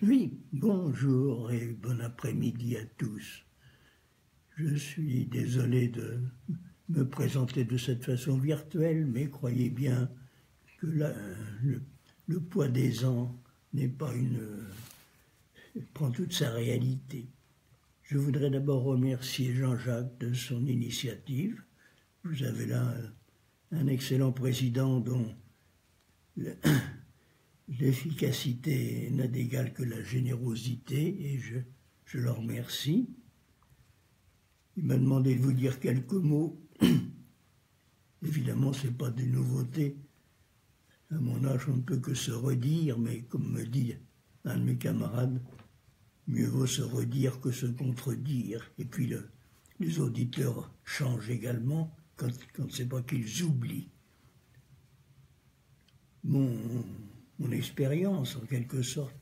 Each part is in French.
Oui, bonjour et bon après-midi à tous. Je suis désolé de me présenter de cette façon virtuelle, mais croyez bien que le poids des ans n'est pas prend toute sa réalité. Je voudrais d'abord remercier Jean-Jacques de son initiative. Vous avez là un excellent président dont l'efficacité n'a d'égal que la générosité, et je le remercie. Il m'a demandé de vous dire quelques mots. Évidemment, ce n'est pas des nouveautés. À mon âge, on ne peut que se redire, mais comme me dit un de mes camarades, mieux vaut se redire que se contredire. Et puis les auditeurs changent également quand c'est pas qu'ils oublient. Mon expérience, en quelque sorte,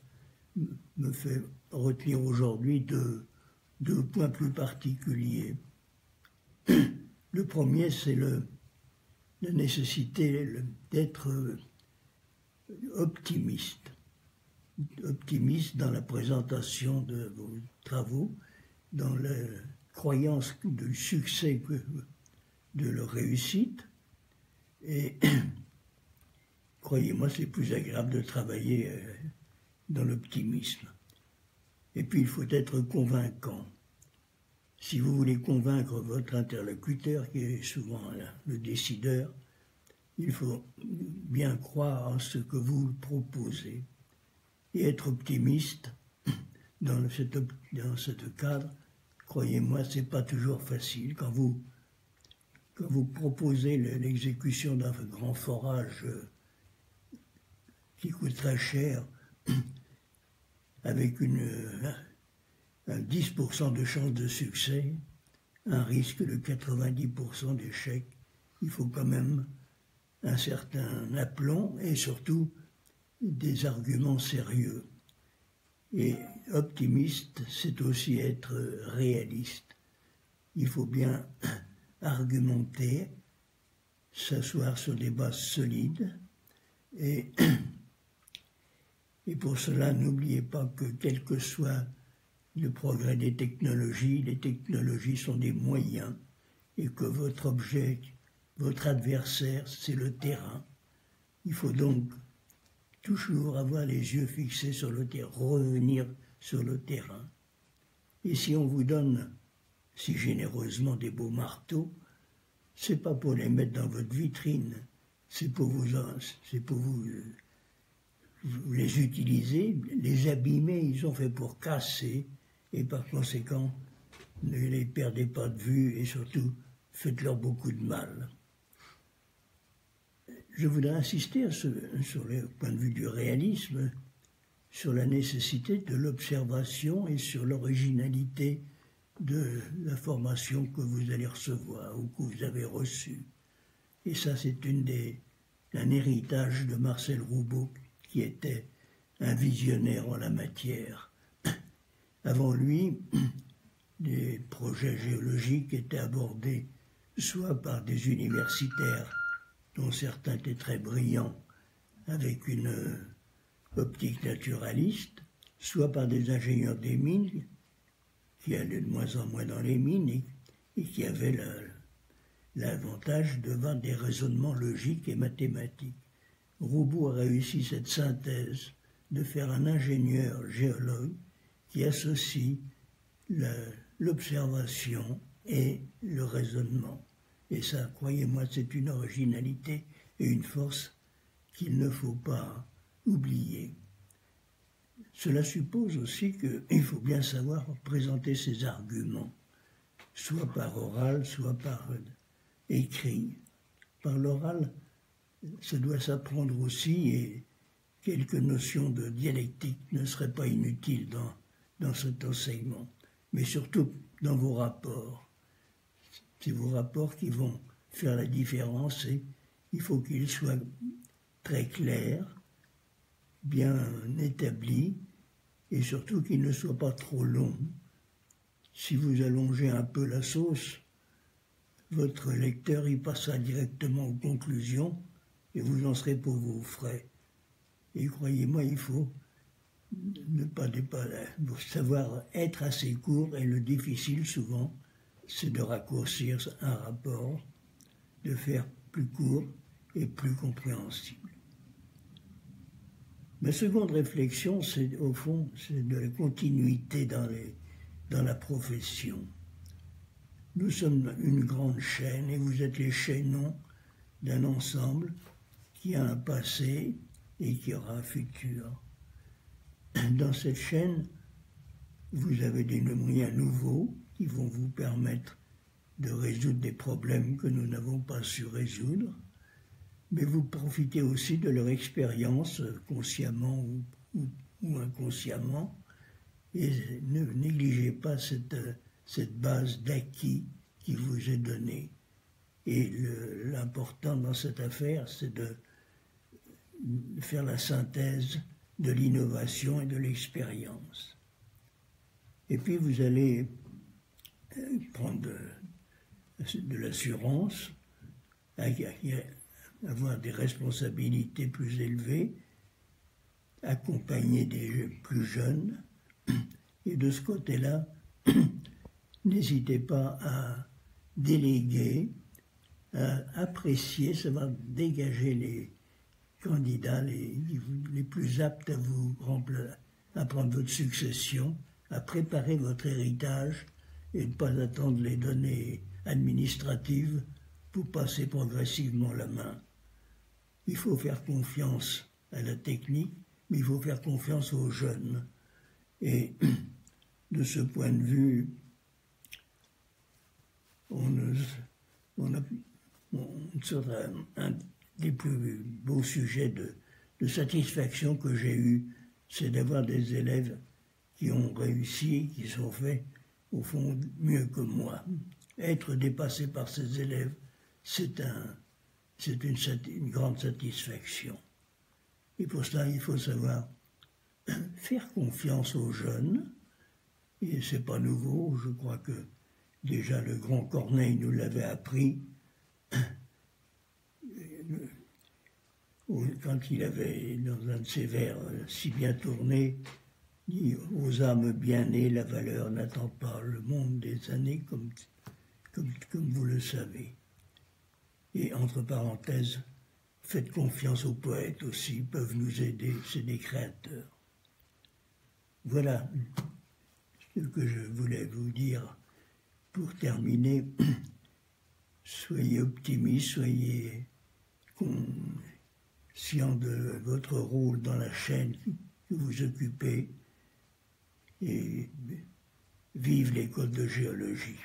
me fait retenir aujourd'hui deux points plus particuliers. Le premier, c'est la nécessité d'être optimiste. Optimiste dans la présentation de vos travaux, dans la croyance du succès, de leur réussite. Et croyez-moi, c'est plus agréable de travailler dans l'optimisme. Et puis, il faut être convaincant. Si vous voulez convaincre votre interlocuteur, qui est souvent le décideur, il faut bien croire en ce que vous proposez. Et être optimiste dans ce cadre, croyez-moi, c'est pas toujours facile. Quand vous proposez l'exécution d'un grand forage qui coûte très cher, avec un 10% de chance de succès, un risque de 90% d'échec, il faut quand même un certain aplomb et surtout des arguments sérieux. Et optimiste, c'est aussi être réaliste. Il faut bien argumenter, s'asseoir sur des bases solides et pour cela, n'oubliez pas que quel que soit le progrès des technologies, les technologies sont des moyens et que votre objet, votre adversaire, c'est le terrain. Il faut donc toujours avoir les yeux fixés sur le terrain, revenir sur le terrain. Et si on vous donne si généreusement des beaux marteaux, c'est pas pour les mettre dans votre vitrine, c'est pour vous les utiliser, les abîmer, ils sont faits pour casser, et par conséquent, ne les perdez pas de vue et surtout, faites-leur beaucoup de mal. Je voudrais insister sur le point de vue du réalisme, sur la nécessité de l'observation et sur l'originalité de la formation que vous allez recevoir ou que vous avez reçue. Et ça, c'est un héritage de Marcel Roubaud, qui était un visionnaire en la matière. Avant lui, des projets géologiques étaient abordés soit par des universitaires, dont certains étaient très brillants, avec une optique naturaliste, soit par des ingénieurs des mines, qui allaient de moins en moins dans les mines et qui avaient l'avantage de voir des raisonnements logiques et mathématiques. Roubaud a réussi cette synthèse de faire un ingénieur géologue qui associe l'observation et le raisonnement. Et ça, croyez-moi, c'est une originalité et une force qu'il ne faut pas oublier. Cela suppose aussi qu'il faut bien savoir présenter ses arguments, soit par oral, soit par écrit. Par l'oral, ça doit s'apprendre aussi, et quelques notions de dialectique ne seraient pas inutiles dans cet enseignement, mais surtout dans vos rapports. C'est vos rapports qui vont faire la différence, et il faut qu'ils soient très clairs, bien établis, et surtout qu'ils ne soient pas trop longs. Si vous allongez un peu la sauce, votre lecteur y passera directement aux conclusions, et vous en serez pour vos frais. Et croyez-moi, il faut ne pas dépasser, savoir être assez court, et le difficile souvent, c'est de raccourcir un rapport, de faire plus court et plus compréhensible. Ma seconde réflexion, c'est au fond, c'est de la continuité dans la profession. Nous sommes une grande chaîne et vous êtes les chaînons d'un ensemble qui a un passé et qui aura un futur. Dans cette chaîne, vous avez des moyens nouveaux qui vont vous permettre de résoudre des problèmes que nous n'avons pas su résoudre, mais vous profitez aussi de leur expérience, consciemment ou inconsciemment, et ne négligez pas cette base d'acquis qui vous est donnée. Et l'important dans cette affaire, c'est de faire la synthèse de l'innovation et de l'expérience. Et puis vous allez prendre de l'assurance, avoir des responsabilités plus élevées, accompagner des plus jeunes, et de ce côté-là, n'hésitez pas à déléguer, à apprécier, savoir dégager les candidats les plus aptes à prendre votre succession, à préparer votre héritage et ne pas attendre les données administratives pour passer progressivement la main. Il faut faire confiance à la technique, mais il faut faire confiance aux jeunes. Et de ce point de vue, sera un des plus beaux sujets de satisfaction que j'ai eu, c'est d'avoir des élèves qui ont réussi, qui sont faits, au fond, mieux que moi. Être dépassé par ces élèves, c'est une grande satisfaction. Et pour cela, il faut savoir faire confiance aux jeunes, et c'est pas nouveau, je crois que déjà le grand Corneille nous l'avait appris, quand il avait, dans un de ses vers si bien tourné, dit « Aux âmes bien nées, la valeur n'attend pas le monde des années comme vous le savez. » Et entre parenthèses, faites confiance aux poètes aussi, ils peuvent nous aider, c'est des créateurs. Voilà ce que je voulais vous dire pour terminer. Soyez optimistes, soyez conscients de votre rôle dans la chaîne que vous occupez et vive l'école de géologie.